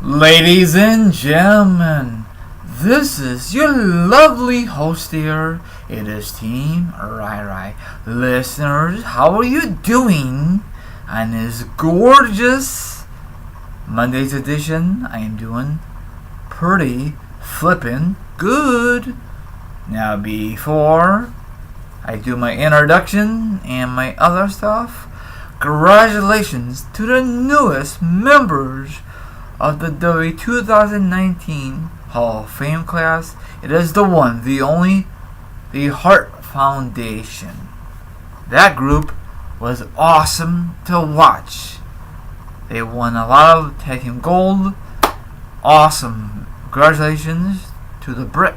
Ladies and gentlemen, this is your lovely host here. It is Team Rai. Listeners, how are you doing on this gorgeous Monday's edition? I am doing pretty flippin' good. Now, before I do my introduction and my other stuff, congratulations to the newest members of the WWE 2019 Hall of Fame class. It is the one, the only, the Hart Foundation. That group was awesome to watch. They won a lot of tag team gold. Awesome. Congratulations to the Brit,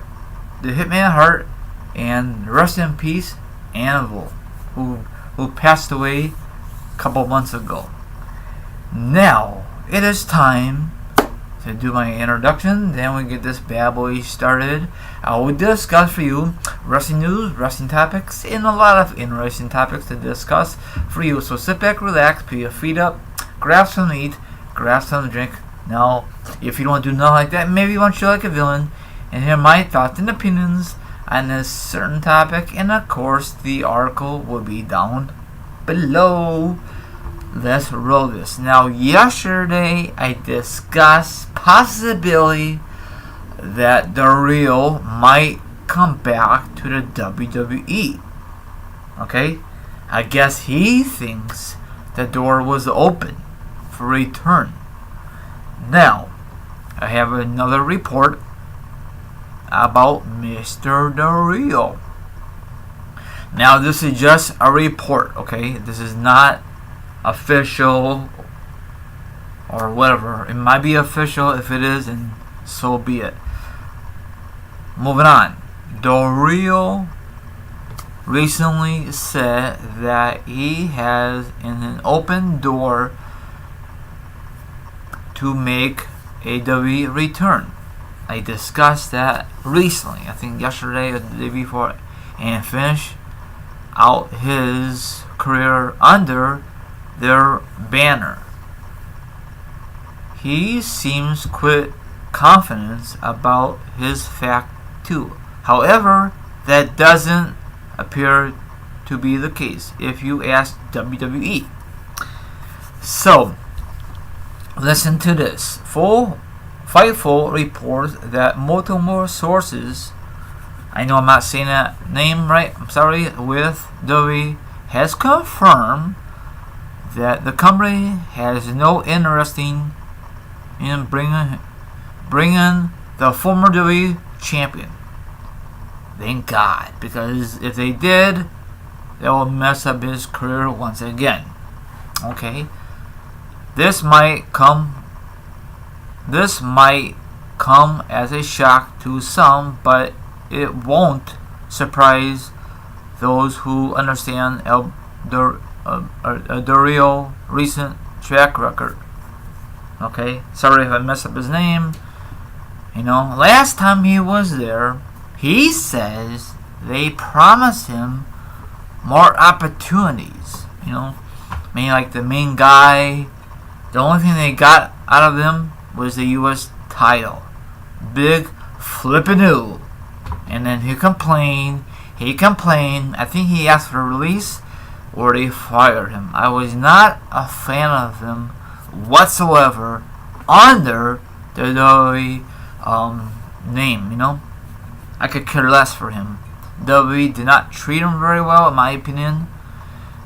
the Hitman Hart, and rest in peace, Anvil, who passed away a couple months ago. Now, it is time to do my introduction, then we get this bad boy started. I will discuss for you wrestling news, wrestling topics, and a lot of interesting topics to discuss for you. So sit back, relax, put your feet up, grab something to eat, grab something to drink. Now, if you don't do nothing like that, maybe you want to feel like a villain and hear my thoughts and opinions on this certain topic. And of course, the article will be down below. Let's roll this. Now, yesterday I discussed possibility that Del Rio might come back to the WWE. Okay? I guess he thinks the door was open for return. Now, I have another report about Mr. Del Rio. Now, this is just a report, okay? This is not official or whatever. It might be official. If it is, and so be it. Moving on. Del Rio recently said that he has an open door to make a WWE return. I discussed that recently, I think yesterday or the day before, and finish out his career under their banner. He seems quite confident about his fact too. However, that doesn't appear to be the case if you ask WWE. So, listen to this. Fightful reports that multiple sources, I know I'm not saying that name right, I'm sorry, with WWE has confirmed that the company has no interest in bringing the former WWE Champion. Thank God, because if they did, that will mess up his career once again. Okay, this might come as a shock to some, but it won't surprise those who understand Del Rio recent track record. Okay, sorry if I messed up his name. Last time he was there, he says they promised him more opportunities. Meaning like the main guy, the only thing they got out of him was the U.S. title. Big flippin' and then he complained. I think he asked for a release, or they fired him. I was not a fan of him whatsoever under the WWE name. I could care less for him. WWE did not treat him very well, in my opinion.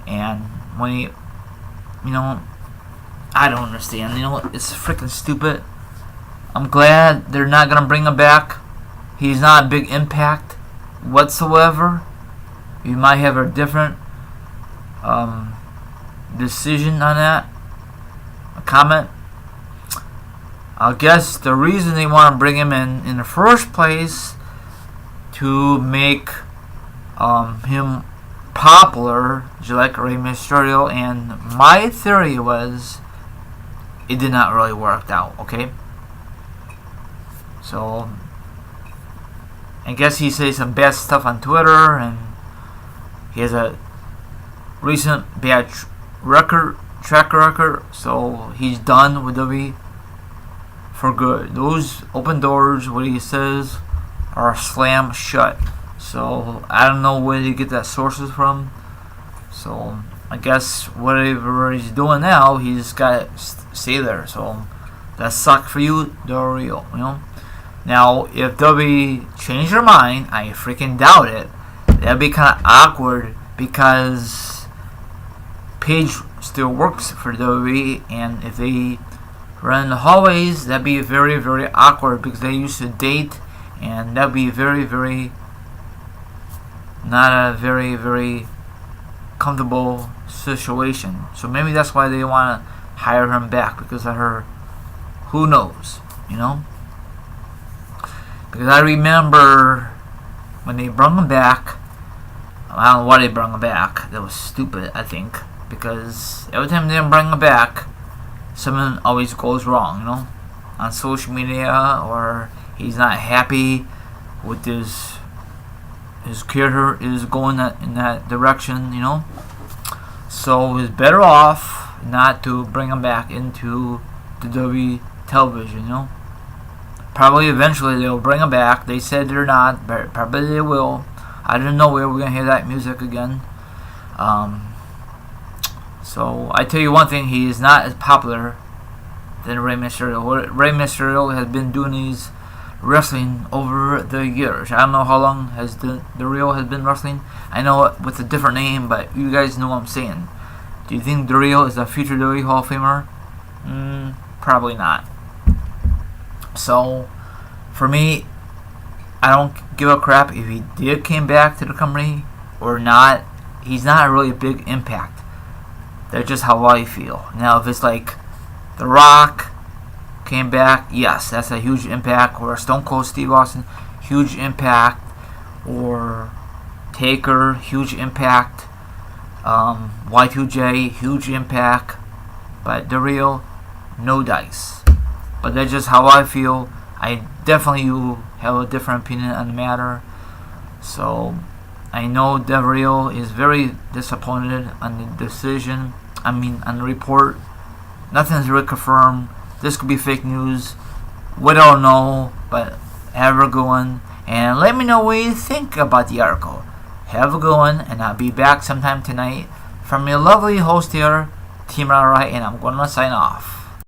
And when he, I don't understand. It's freaking stupid. I'm glad they're not gonna bring him back. He's not a big impact whatsoever. You might have a different decision on that. A comment. I guess the reason they want to bring him in the first place to make him popular, just like Rey Mysterio, and my theory was it did not really work out. Okay, so I guess he says some bad stuff on Twitter, and he has a recent bad track record, so he's done with WWE for good. Those open doors, what he says, are slammed shut. So I don't know where he get that sources from. So I guess whatever he's doing now, he's got to stay there. So that sucks for you, Del Rio. You know. Now, if WWE change their mind, I freaking doubt it. That'd be kind of awkward because Paige still works for WWE, and if they run in the hallways, that'd be very, very awkward because they used to date, and that'd be very, very not a very, very comfortable situation. So maybe that's why they want to hire him back, because of her. Who knows, you know? Because I remember when they brought him back, I don't know why they brought him back. That was stupid, I think. Because every time they bring him back, something always goes wrong, you know? On social media, or he's not happy with his career is going in that direction, you know? So it's better off not to bring him back into the WWE television, you know? Probably eventually they'll bring him back. They said they're not, but probably they will. I don't know where we're going to hear that music again. So I tell you one thing, he is not as popular than Rey Mysterio. Rey Mysterio has been doing these wrestling over the years. I don't know how long has Del Rio has been wrestling. I know it with a different name, but you guys know what I'm saying. Do you think Del Rio is a future WWE Hall of Famer? Probably not. So, for me, I don't give a crap if he did came back to the company or not. He's not really a big impact. That's just how I feel. Now, if it's like The Rock came back, yes, that's a huge impact. Or Stone Cold Steve Austin, huge impact. Or Taker, huge impact. Y2J, huge impact. But Del Rio, no dice. But that's just how I feel. I definitely have a different opinion on the matter. So I know Del Rio is very disappointed on the decision. On the report. Nothing's really confirmed. This could be fake news. We don't know. But have a good one. And let me know what you think about the article. Have a good one. And I'll be back sometime tonight. From your lovely host here, Team Alright. And I'm going to sign off.